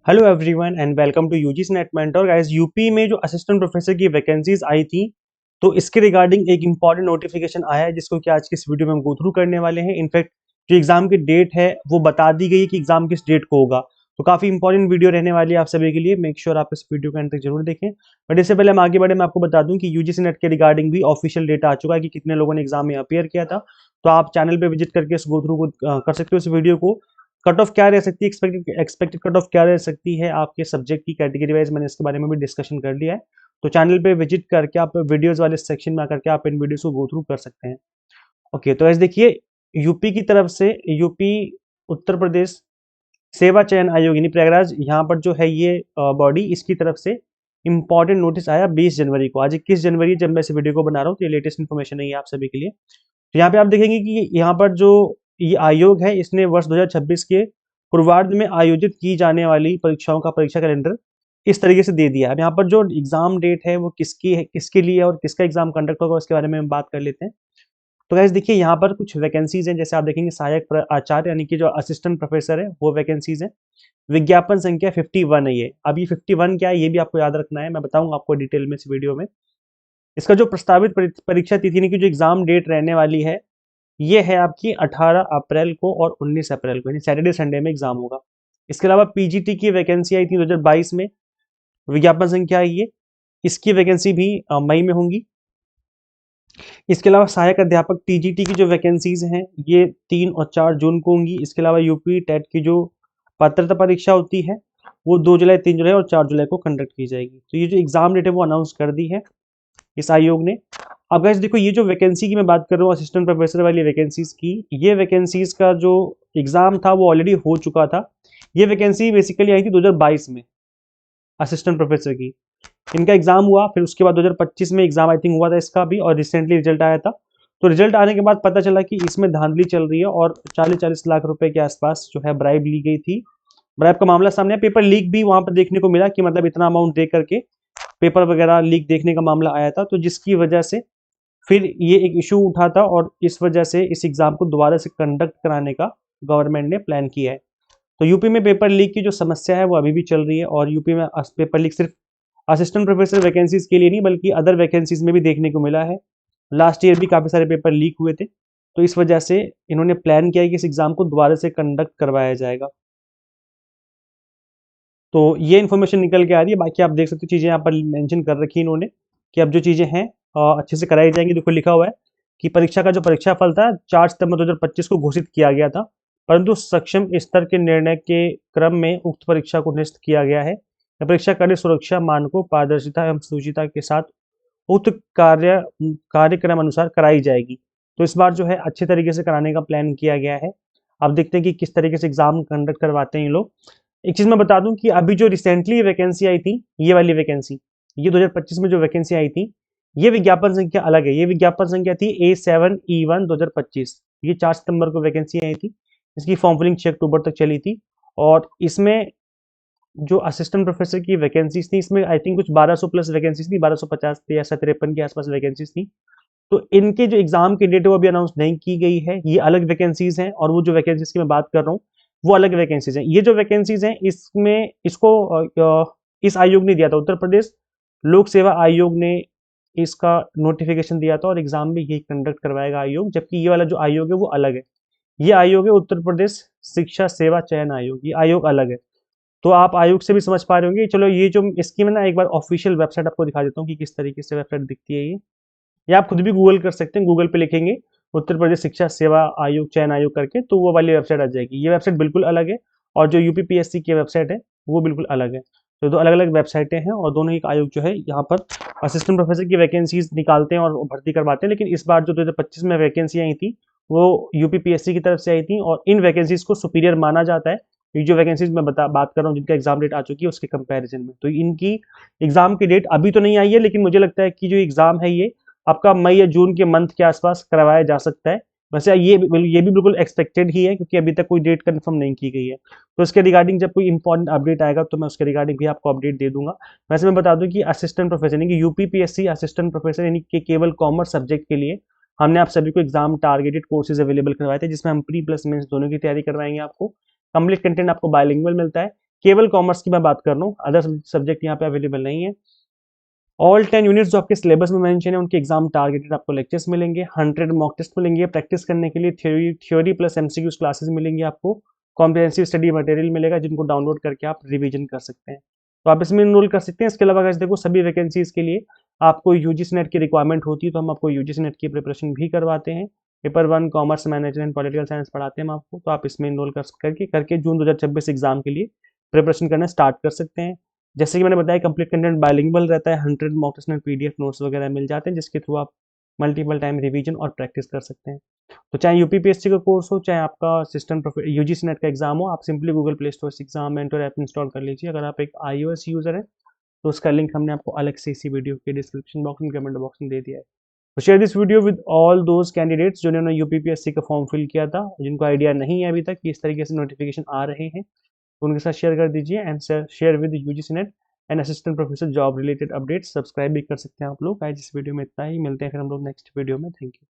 Hello everyone and welcome to UGC NET mentor guys. UP में जो assistant professor की vacancies आई थी, तो इसके रिगार्डिंग एक इंपॉर्टेंट नोटिफिकेशन आया है जिसको कि आज की इस वीडियो में हम गो थ्रू करने वाले हैं। इनफैक्ट जो एग्जाम की डेट है वो बता दी गई है कि एग्जाम किस डेट को होगा। तो काफी इंपॉर्टेंट वीडियो रहने वाली है आप सभी के लिए। मेक श्योर आप इस वीडियो को अंत तक जरूर देखें। बट इससे पहले हम आगे बढ़े, मैं आपको बता दूं कि यूजीसी नेट के रिगार्डिंग भी ऑफिशियल डेटा आ चुका है कि कितने लोगों ने एग्जाम में अपियर किया था। तो आप चैनल पे विजिट करके इस गो थ्रू को कर सकते हो इस वीडियो को। कट ऑफ क्या रह सकती है, एक्सपेक्टेड कट ऑफ क्या रह सकती है आपके सब्जेक्ट की कैटेगरी वाइज, मैंने इसके बारे में भी डिस्कशन कर लिया है। तो चैनल पे विजिट करके आप वीडियोस वाले सेक्शन में आकर के आप इन वीडियोस को गो थ्रू कर सकते हैं। ओके, तो ऐसे देखिए, यूपी की तरफ से यूपी उत्तर प्रदेश सेवा चयन आयोग यानी प्रयागराज, यहाँ पर जो है ये बॉडी, इसकी तरफ से इंपॉर्टेंट नोटिस आया 20 जनवरी को। आज 21 जनवरी जब मैं इस वीडियो को बना रहा हूँ, तो ये लेटेस्ट इन्फॉर्मेशन है ये आप सभी के लिए। तो यहाँ पे आप देखेंगे कि यहाँ पर जो ये आयोग है, इसने वर्ष 2026 के पूर्वार्ध में आयोजित की जाने वाली परीक्षाओं का परीक्षा कैलेंडर इस तरीके से दे दिया है। अब यहाँ पर जो एग्जाम डेट है वो किसकी है, किसके लिए और किसका एग्जाम कंडक्ट होगा, उसके बारे में हम बात कर लेते हैं। तो गाइस देखिए, यहाँ पर कुछ वैकेंसीज हैं। जैसे आप देखेंगे सहायक आचार्य यानी कि जो असिस्टेंट प्रोफेसर है वो वैकेंसीज है। विज्ञापन संख्या 51 है ये। अब ये 51 क्या है ये भी आपको याद रखना है, मैं बताऊंगा आपको डिटेल में इस वीडियो में। इसका जो प्रस्तावित परीक्षा तिथि यानी कि जो एग्जाम डेट रहने वाली है, ये है आपकी 18 अप्रैल को और 19 अप्रैल को, यानी सैटरडे संडे में एग्जाम होगा। इसके अलावा पीजीटी की वैकेंसी आई थी 2022 में, विज्ञापन संख्या है ये। इसकी वैकेंसी भी मई में होंगी। इसके अलावा सहायक अध्यापक टीजीटी की जो वैकेंसीज हैं ये 3 और 4 जून को होंगी। इसके अलावा यूपी टेट की जो पात्रता परीक्षा होती है वो 2 जुलाई, 3 जुलाई और 4 जुलाई को कंडक्ट की जाएगी। तो ये जो एग्जाम डेट है वो अनाउंस कर दी है इस आयोग ने। अब गाइस देखो, ये जो वैकेंसी की मैं बात कर रहा हूँ असिस्टेंट प्रोफेसर वाली वैकेंसीज की, ये वैकेंसीज का जो एग्जाम था वो ऑलरेडी हो चुका था। ये वैकेंसी बेसिकली आई थी 2022 में असिस्टेंट प्रोफेसर की। इनका एग्जाम हुआ, फिर उसके बाद 2025 में एग्जाम आई थिंक हुआ था इसका भी, और रिसेंटली रिजल्ट आया था। तो रिजल्ट आने के बाद पता चला कि इसमें धांधली चल रही है और 40-40 लाख रुपए के आसपास जो है ब्राइब ली गई थी। ब्राइब का मामला सामने आया, पेपर लीक भी वहां पर देखने को मिला कि मतलब इतना अमाउंट दे करके पेपर वगैरह लीक देखने का मामला आया था। तो जिसकी वजह से फिर ये एक इशू उठा था और इस वजह से इस एग्जाम को दोबारा से कंडक्ट कराने का गवर्नमेंट ने प्लान किया है। तो यूपी में पेपर लीक की जो समस्या है वो अभी भी चल रही है, और यूपी में पेपर लीक सिर्फ असिस्टेंट प्रोफेसर वैकेंसीज के लिए नहीं बल्कि अदर वैकेंसीज में भी देखने को मिला है। लास्ट ईयर भी काफी सारे पेपर लीक हुए थे। तो इस वजह से इन्होंने प्लान किया है कि इस एग्जाम को दोबारा से कंडक्ट करवाया जाएगा। तो ये इन्फॉर्मेशन निकल के आ रही है। बाकी आप देख सकते हो चीजें यहाँ पर मेंशन कर रखी है इन्होंने कि अब जो चीजें हैं अच्छे से कराई जाएंगी। देखो लिखा हुआ है कि परीक्षा का जो परीक्षा फल था 4 सितंबर 2025 को घोषित किया गया था, परंतु सक्षम स्तर के निर्णय के क्रम में उक्त परीक्षा को निरस्त किया गया है। यह परीक्षा कड़ी सुरक्षा मानकों, पारदर्शिता एवं सूचिता के साथ उक्त कार्यक्रम अनुसार कराई जाएगी। तो इस बार जो है अच्छे तरीके से कराने का प्लान किया गया है। अब देखते हैं कि किस तरीके से एग्जाम कंडक्ट करवाते हैं ये लोग। एक चीज मैं बता दूं कि अभी जो रिसेंटली वैकेंसी आई थी, ये वाली वैकेंसी, ये 2025 में जो वैकेंसी आई थी, ये विज्ञापन संख्या अलग है। ये विज्ञापन संख्या थी A7E1 2025। ये 4 सितंबर को वैकेंसी आई थी। इसकी फॉर्म फिलिंग 6 अक्टूबर तक चली थी। और इसमें जो असिस्टेंट प्रोफेसर की वैकेंसीज थी, इसमें आई थिंक कुछ 1200 प्लस वैकेंसीज थी, 1250 या 53 के आसपास वैकेंसीज थी। तो इनके जो एग्जाम की डेट है वो अभी अनाउंस नहीं की गई है। ये अलग वैकेंसीज हैं, और वो जो वैकेंसीज की मैं बात कर रहा हूँ वो अलग वैकेंसीज हैं। ये जो वैकेंसीज हैं इसमें इसको इस आयोग ने दिया था, उत्तर प्रदेश लोक सेवा आयोग ने इसका नोटिफिकेशन दिया था, और एग्जाम भी यही कंडक्ट करवाएगा आयोग। जबकि ये वाला जो आयोग है वो अलग है। ये आयोग है उत्तर प्रदेश शिक्षा सेवा चयन आयोग, ये आयोग अलग है। तो आप आयोग से भी समझ पा रहे होंगे। चलो ये जो इसकी मैं ना एक बार ऑफिशियल वेबसाइट आपको दिखा देता हूँ कि किस तरीके से वेबसाइट दिखती है ये। या आप खुद भी गूगल कर सकते हैं, गूगल पे लिखेंगे उत्तर प्रदेश शिक्षा सेवा आयोग चयन आयोग करके, तो वो वाली वेबसाइट आ जाएगी। ये वेबसाइट बिल्कुल अलग है, और जो यूपीपीएससी की वेबसाइट है वो बिल्कुल अलग है। तो दो अलग अलग वेबसाइटें हैं, और दोनों ही आयोग जो है यहाँ पर असिस्टेंट प्रोफेसर की वैकेंसीज निकालते हैं और भर्ती करवाते हैं। लेकिन इस बार जो 2025 में वैकेंसी आई थी वो यूपीपीएससी की तरफ से आई थी, और इन वैकेंसीज को सुपीरियर माना जाता है। ये जो वैकेंसीज मैं बात कर रहा हूँ जिनका एग्जाम डेट आ चुकी है उसके कंपैरिजन में, तो इनकी एग्जाम की डेट अभी तो नहीं आई है, लेकिन मुझे लगता है कि जो एग्जाम है ये आपका मई या जून के मंथ के आसपास करवाया जा सकता है। वैसे ये भी बिल्कुल एक्सपेक्टेड ही है, क्योंकि अभी तक कोई डेट कंफर्म नहीं की गई है। तो इसके रिगार्डिंग जब कोई इंपॉर्टेंट अपडेट आएगा तो मैं उसके रिगार्डिंग भी आपको अपडेट दे दूंगा। वैसे मैं बता दूं कि असिस्टेंट प्रोफेसर यानी कि यूपीपीएससी असिस्टेंट प्रोफेसर यानी कि केवल कॉमर्स सब्जेक्ट के लिए हमने आप सभी को एग्जाम टारगेटेड कोर्सेज अवेलेबल करवाए थे, जिसमें हम प्री प्लस मेंस दोनों की तैयारी करवाएंगे आपको। कंप्लीट कंटेंट आपको बायलिंगुअल मिलता है। केवल कॉमर्स की मैं बात कर रहा हूँ, अदर सब्जेक्ट यहाँ पे अवेलेबल नहीं है। ऑल 10 यूनिट्स जो आपके सिलेबस में मेंशन है उनके एग्जाम टारगेटेड आपको लेक्चर्स मिलेंगे, 100 मॉक टेस्ट मिलेंगे प्रैक्टिस करने के लिए, थ्योरी प्लस एमसीक्यूज क्लासेस मिलेंगी आपको, कॉम्प्रिहेंसिव स्टडी मटेरियल मिलेगा जिनको डाउनलोड करके आप रिवीजन कर सकते हैं। तो आप इसमें इनरोल कर सकते हैं। इसके अलावा guys देखो, सभी वैकेंसीज के लिए आपको यूजीसी नेट की रिक्वायरमेंट होती है, तो हम आपको यूजीसी नेट की प्रिपरेशन भी करवाते हैं। Paper 1 commerce management political science पढ़ाते हैं हम आपको, तो आप इसमें इनरोल करके जून 2026 एग्जाम के लिए प्रिपरेशन करना स्टार्ट कर सकते हैं। जैसे कि मैंने बताया, कंप्लीट कंटेंट बाइलिंगुअल रहता है, 100 मॉक टेस्ट पीडीएफ नोट्स वगैरह मिल जाते हैं जिसके थ्रू आप मल्टीपल टाइम रिवीजन और प्रैक्टिस कर सकते हैं। तो चाहे यूपीपीएससी का कोर्स हो, चाहे आपका सिस्टम यूजीसी नेट का एग्जाम हो, आप सिंपली गूगल प्ले स्टोर से एग्जाम मेंटर ऐप इंस्टॉल कर लीजिए। अगर आप एक iOS यूजर है तो उसका लिंक हमने आपको अलग से इसी वीडियो के डिस्क्रिप्शन बॉक्स में, कमेंट बॉक्स में दे दिया है। तो share this video with all those candidates जिन्होंने यूपीपीएससी का फॉर्म फिल किया था, जिनको आइडिया नहीं है अभी तक कि इस तरीके से नोटिफिकेशन आ रहे हैं, तो उनके साथ शेयर कर दीजिए। And share with UGC net and assistant professor job related updates. Subscribe भी कर सकते हैं आप लोग। आज इस वीडियो में इतना ही, मिलते हैं फिर हम लोग नेक्स्ट वीडियो में। Thank you.